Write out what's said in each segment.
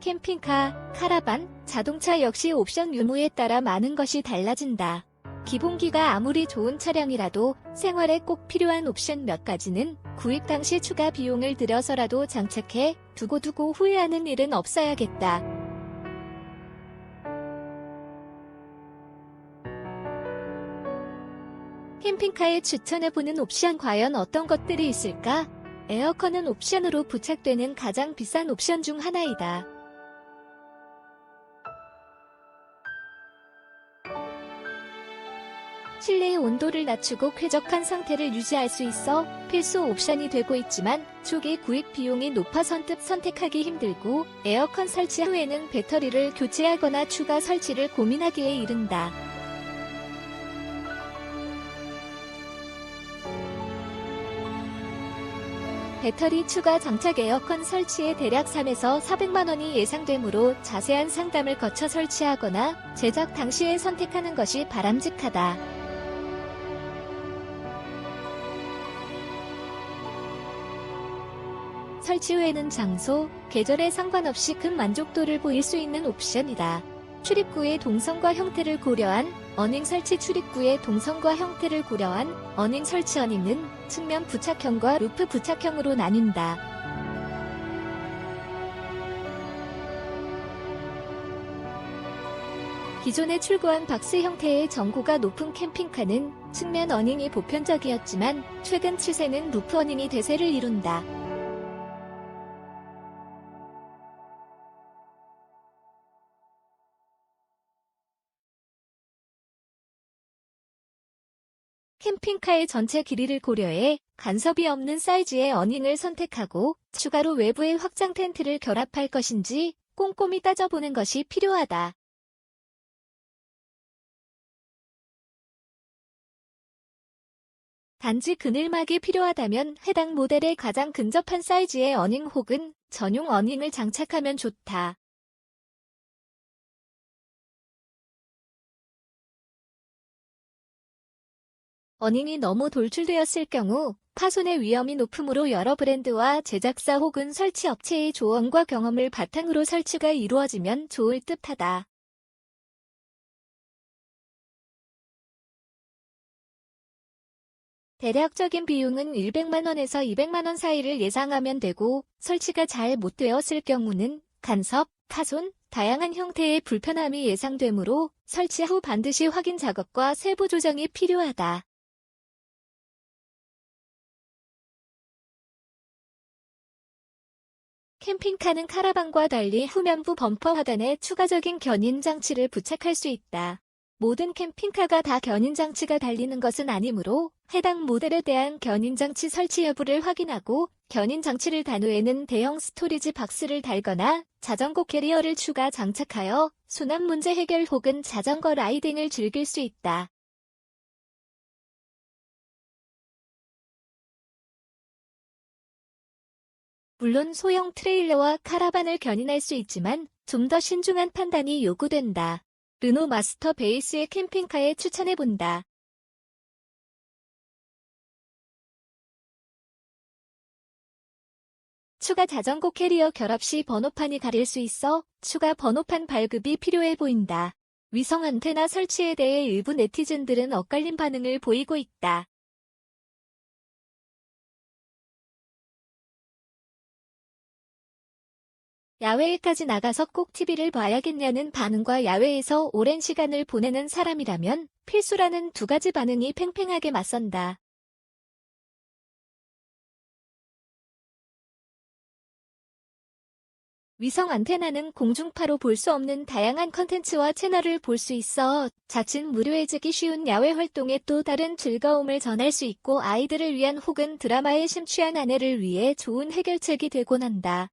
캠핑카, 카라반, 자동차 역시 옵션 유무에 따라 많은 것이 달라진다. 기본기가 아무리 좋은 차량이라도 생활에 꼭 필요한 옵션 몇 가지는 구입 당시 추가 비용을 들여서라도 장착해 두고 후회하는 일은 없어야겠다. 캠핑카에 추천해보는 옵션 과연 어떤 것들이 있을까? 에어컨은 옵션으로 부착되는 가장 비싼 옵션 중 하나이다. 실내의 온도를 낮추고 쾌적한 상태를 유지할 수 있어 필수 옵션이 되고 있지만 초기 구입 비용이 높아 선뜻 선택하기 힘들고 에어컨 설치 후에는 배터리를 교체하거나 추가 설치를 고민하기에 이른다. 배터리 추가 장착 에어컨 설치에 대략 3에서 400만원이 예상되므로 자세한 상담을 거쳐 설치하거나 제작 당시에 선택하는 것이 바람직하다. 설치 후에는 장소, 계절에 상관없이 큰 만족도를 보일 수 있는 옵션이다. 출입구의 동선과 형태를 고려한 어닝 설치 출입구의 동선과 형태를 고려한 어닝 설치 어닝은 측면 부착형과 루프 부착형으로 나뉜다. 기존에 출고한 박스 형태의 전고가 높은 캠핑카는 측면 어닝이 보편적이었지만 최근 추세는 루프 어닝이 대세를 이룬다. 캠핑카의 전체 길이를 고려해 간섭이 없는 사이즈의 어닝을 선택하고 추가로 외부에 확장 텐트를 결합할 것인지 꼼꼼히 따져보는 것이 필요하다. 단지 그늘막이 필요하다면 해당 모델에 가장 근접한 사이즈의 어닝 혹은 전용 어닝을 장착하면 좋다. 어닝이 너무 돌출되었을 경우 파손의 위험이 높으므로 여러 브랜드와 제작사 혹은 설치 업체의 조언과 경험을 바탕으로 설치가 이루어지면 좋을 듯하다. 대략적인 비용은 100만원에서 200만원 사이를 예상하면 되고 설치가 잘 못 되었을 경우는 간섭, 파손, 다양한 형태의 불편함이 예상되므로 설치 후 반드시 확인 작업과 세부 조정이 필요하다. 캠핑카는 카라반과 달리 후면부 범퍼 하단에 추가적인 견인 장치를 부착할 수 있다. 모든 캠핑카가 다 견인 장치가 달리는 것은 아니므로 해당 모델에 대한 견인 장치 설치 여부를 확인하고 견인 장치를 단 후에는 대형 스토리지 박스를 달거나 자전거 캐리어를 추가 장착하여 수납 문제 해결 혹은 자전거 라이딩을 즐길 수 있다. 물론 소형 트레일러와 카라반을 견인할 수 있지만 좀 더 신중한 판단이 요구된다. 르노 마스터 베이스의 캠핑카에 추천해본다. 추가 자전거 캐리어 결합 시 번호판이 가릴 수 있어 추가 번호판 발급이 필요해 보인다. 위성 안테나 설치에 대해 일부 네티즌들은 엇갈린 반응을 보이고 있다. 야외에까지 나가서 꼭 TV를 봐야겠냐는 반응과 야외에서 오랜 시간을 보내는 사람이라면 필수라는 두 가지 반응이 팽팽하게 맞선다. 위성 안테나는 공중파로 볼 수 없는 다양한 컨텐츠와 채널을 볼 수 있어 자칫 무료해지기 쉬운 야외 활동에 또 다른 즐거움을 전할 수 있고 아이들을 위한 혹은 드라마에 심취한 아내를 위해 좋은 해결책이 되곤 한다.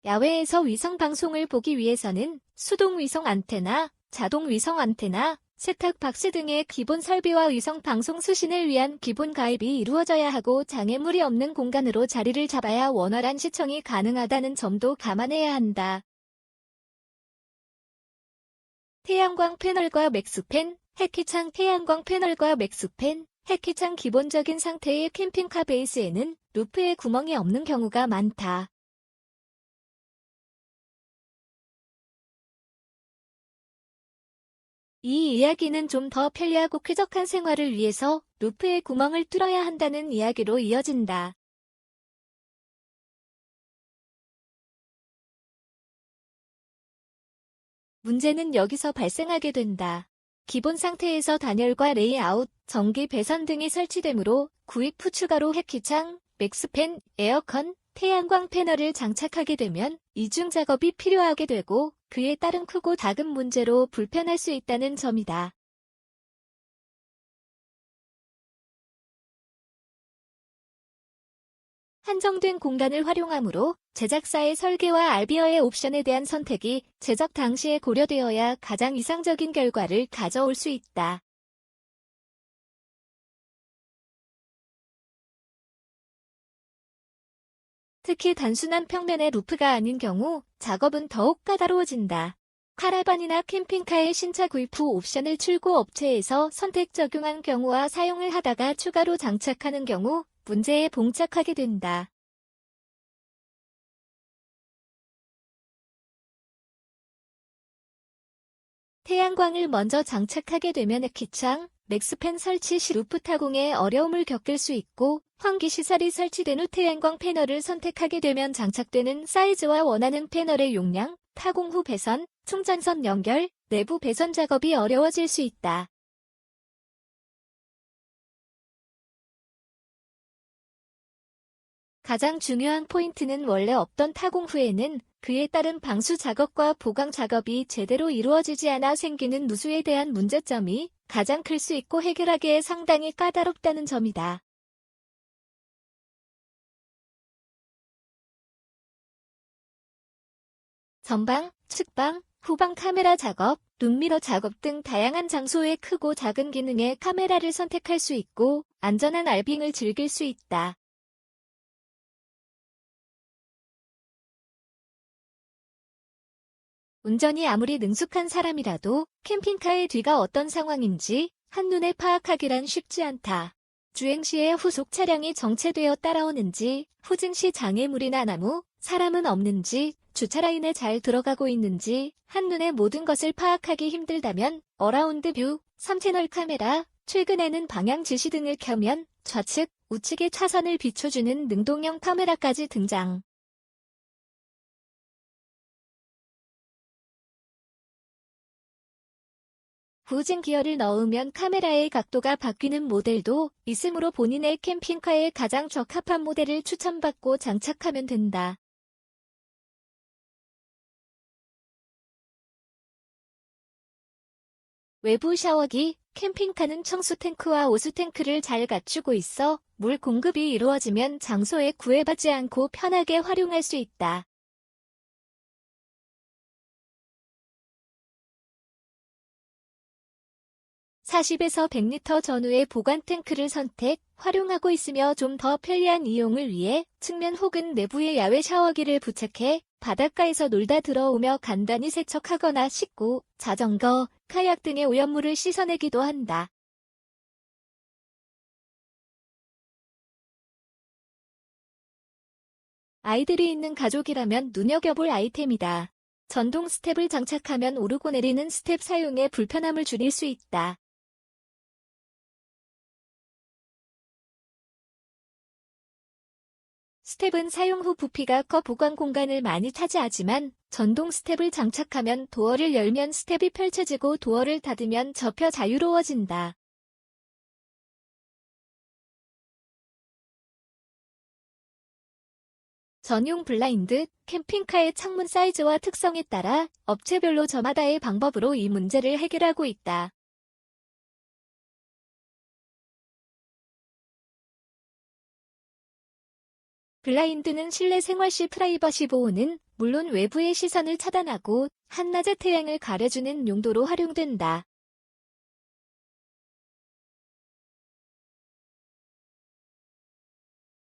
야외에서 위성 방송을 보기 위해서는 수동 위성 안테나, 자동 위성 안테나, 세탁 박스 등의 기본 설비와 위성 방송 수신을 위한 기본 가입이 이루어져야 하고 장애물이 없는 공간으로 자리를 잡아야 원활한 시청이 가능하다는 점도 감안해야 한다. 태양광 패널과 맥스팬, 해키창 태양광 패널과 맥스팬, 해키창 기본적인 상태의 캠핑카 베이스에는 루프에 구멍이 없는 경우가 많다. 이 이야기는 좀 더 편리하고 쾌적한 생활을 위해서 루프에 구멍을 뚫어야 한다는 이야기로 이어진다. 문제는 여기서 발생하게 된다. 기본 상태에서 단열과 레이아웃, 전기 배선 등이 설치되므로 구입 후 추가로 해키창, 맥스팬, 에어컨, 태양광 패널을 장착하게 되면 이중 작업이 필요하게 되고 그에 따른 크고 작은 문제로 불편할 수 있다는 점이다. 한정된 공간을 활용하므로 제작사의 설계와 알비어의 옵션에 대한 선택이 제작 당시에 고려되어야 가장 이상적인 결과를 가져올 수 있다. 특히 단순한 평면의 루프가 아닌 경우 작업은 더욱 까다로워진다. 카라반이나 캠핑카의 신차 구입 후 옵션을 출고 업체에서 선택 적용한 경우와 사용을 하다가 추가로 장착하는 경우 문제에 봉착하게 된다. 태양광을 먼저 장착하게 되면 해키창, 맥스팬 설치 시 루프 타공에 어려움을 겪을 수 있고 환기 시설이 설치된 후 태양광 패널을 선택하게 되면 장착되는 사이즈와 원하는 패널의 용량, 타공 후 배선, 충전선 연결, 내부 배선 작업이 어려워질 수 있다. 가장 중요한 포인트는 원래 없던 타공 후에는 그에 따른 방수 작업과 보강 작업이 제대로 이루어지지 않아 생기는 누수에 대한 문제점이 가장 클 수 있고 해결하기에 상당히 까다롭다는 점이다. 전방, 측방, 후방 카메라 작업, 룸미러 작업 등 다양한 장소의 크고 작은 기능의 카메라를 선택할 수 있고 안전한 알빙을 즐길 수 있다. 운전이 아무리 능숙한 사람이라도 캠핑카의 뒤가 어떤 상황인지 한눈에 파악하기란 쉽지 않다. 주행 시에 후속 차량이 정체되어 따라오는지, 후진 시 장애물이나 나무, 사람은 없는지, 주차 라인에 잘 들어가고 있는지 한눈에 모든 것을 파악하기 힘들다면 어라운드 뷰, 3채널 카메라, 최근에는 방향 지시 등을 켜면 좌측, 우측의 차선을 비춰주는 능동형 카메라까지 등장. 후진 기어를 넣으면 카메라의 각도가 바뀌는 모델도 있으므로 본인의 캠핑카에 가장 적합한 모델을 추천받고 장착하면 된다. 외부 샤워기, 캠핑카는 청수 탱크와 오수 탱크를 잘 갖추고 있어 물 공급이 이루어지면 장소에 구애받지 않고 편하게 활용할 수 있다. 40에서 100리터 전후의 보관 탱크를 활용하고 있으며 좀 더 편리한 이용을 위해 측면 혹은 내부에 야외 샤워기를 부착해 바닷가에서 놀다 들어오며 간단히 세척하거나 씻고 자전거, 카약 등의 오염물을 씻어내기도 한다. 아이들이 있는 가족이라면 눈여겨볼 아이템이다. 전동 스텝을 장착하면 오르고 내리는 스텝 사용에 불편함을 줄일 수 있다. 스텝은 사용 후 부피가 커 보관 공간을 많이 차지하지만 전동 스텝을 장착하면 도어를 열면 스텝이 펼쳐지고 도어를 닫으면 접혀 자유로워진다. 전용 블라인드, 캠핑카의 창문 사이즈와 특성에 따라 업체별로 저마다의 방법으로 이 문제를 해결하고 있다. 블라인드는 실내 생활 시 프라이버시 보호는 물론 외부의 시선을 차단하고 한낮의 태양을 가려주는 용도로 활용된다.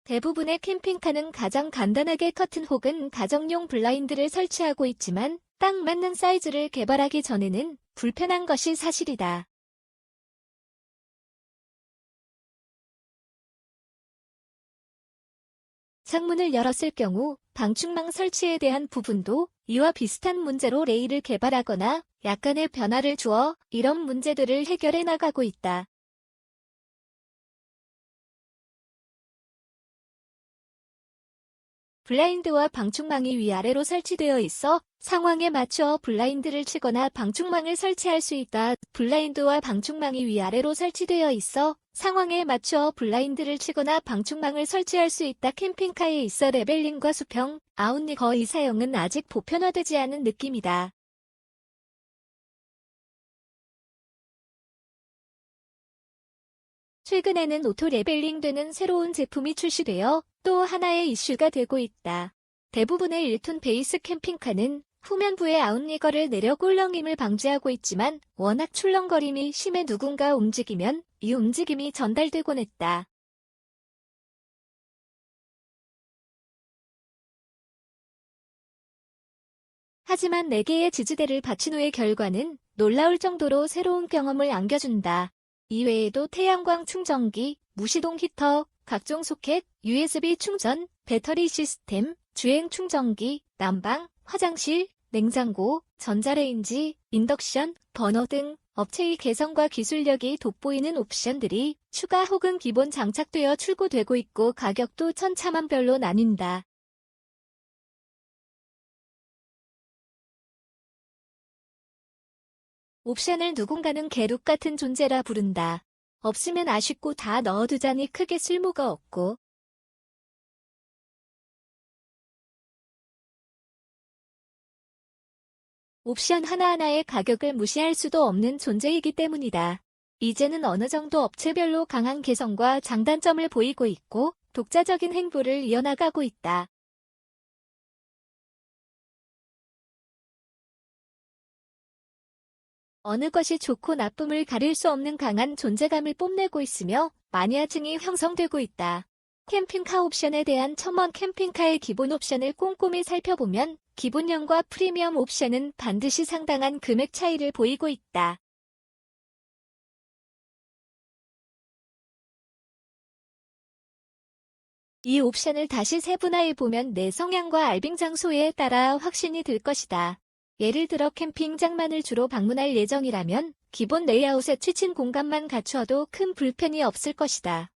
대부분의 캠핑카는 가장 간단하게 커튼 혹은 가정용 블라인드를 설치하고 있지만 딱 맞는 사이즈를 개발하기 전에는 불편한 것이 사실이다. 창문을 열었을 경우 방충망 설치에 대한 부분도 이와 비슷한 문제로 레일을 개발하거나 약간의 변화를 주어 이런 문제들을 해결해 나가고 있다. 블라인드와 방충망이 위아래로 설치되어 있어 상황에 맞추어 블라인드를 치거나 방충망을 설치할 수 있다. 블라인드와 방충망이 위아래로 설치되어 있어 상황에 맞추어 블라인드를 치거나 방충망을 설치할 수 있다. 캠핑카에 있어 레벨링과 수평, 아웃리거의 사용은 아직 보편화되지 않은 느낌이다. 최근에는 오토 레벨링 되는 새로운 제품이 출시되어 또 하나의 이슈가 되고 있다. 대부분의 1톤 베이스 캠핑카는 후면부의 아웃리거를 내려 꿀렁임을 방지하고 있지만 워낙 출렁거림이 심해 누군가 움직이면 이 움직임이 전달되곤 했다. 하지만 4개의 지지대를 받친 후의 결과는 놀라울 정도로 새로운 경험을 안겨준다. 이외에도 태양광 충전기, 무시동 히터, 각종 소켓, USB 충전, 배터리 시스템, 주행 충전기, 난방, 화장실, 냉장고, 전자레인지, 인덕션, 버너 등 업체의 개성과 기술력이 돋보이는 옵션들이 추가 혹은 기본 장착되어 출고되고 있고 가격도 천차만별로 나뉜다. 옵션을 누군가는 계륵 같은 존재라 부른다. 없으면 아쉽고 다 넣어두자니 크게 쓸모가 없고. 옵션 하나하나의 가격을 무시할 수도 없는 존재이기 때문이다. 이제는 어느 정도 업체별로 강한 개성과 장단점을 보이고 있고 독자적인 행보를 이어나가고 있다. 어느 것이 좋고 나쁨을 가릴 수 없는 강한 존재감을 뽐내고 있으며 마니아층이 형성되고 있다. 캠핑카 옵션에 대한 첨언 캠핑카의 기본 옵션을 꼼꼼히 살펴보면 기본형과 프리미엄 옵션은 반드시 상당한 금액 차이를 보이고 있다. 이 옵션을 다시 세분화해보면 내 성향과 알빙 장소에 따라 확신이 들 것이다. 예를 들어 캠핑장만을 주로 방문할 예정이라면 기본 레이아웃에 취침 공간만 갖추어도 큰 불편이 없을 것이다.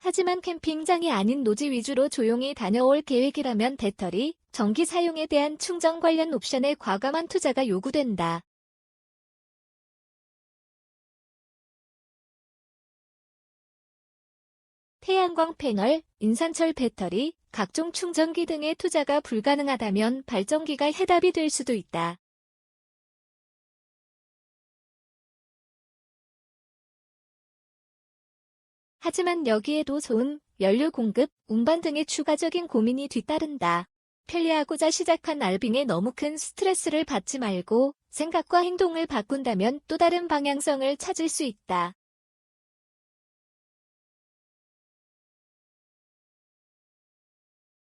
하지만 캠핑장이 아닌 노지 위주로 조용히 다녀올 계획이라면 배터리, 전기 사용에 대한 충전 관련 옵션에 과감한 투자가 요구된다. 태양광 패널, 인산철 배터리, 각종 충전기 등의 투자가 불가능하다면 발전기가 해답이 될 수도 있다. 하지만 여기에도 소음, 연료 공급, 운반 등의 추가적인 고민이 뒤따른다. 편리하고자 시작한 알빙에 너무 큰 스트레스를 받지 말고 생각과 행동을 바꾼다면 또 다른 방향성을 찾을 수 있다.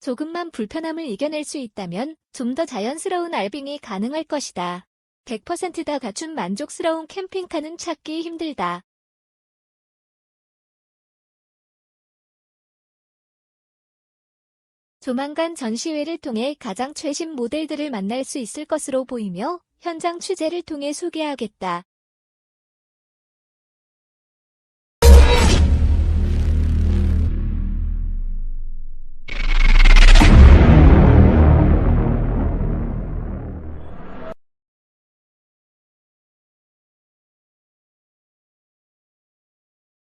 조금만 불편함을 이겨낼 수 있다면 좀 더 자연스러운 알빙이 가능할 것이다. 100%다 갖춘 만족스러운 캠핑카는 찾기 힘들다. 조만간 전시회를 통해 가장 최신 모델들을 만날 수 있을 것으로 보이며 현장 취재를 통해 소개하겠다.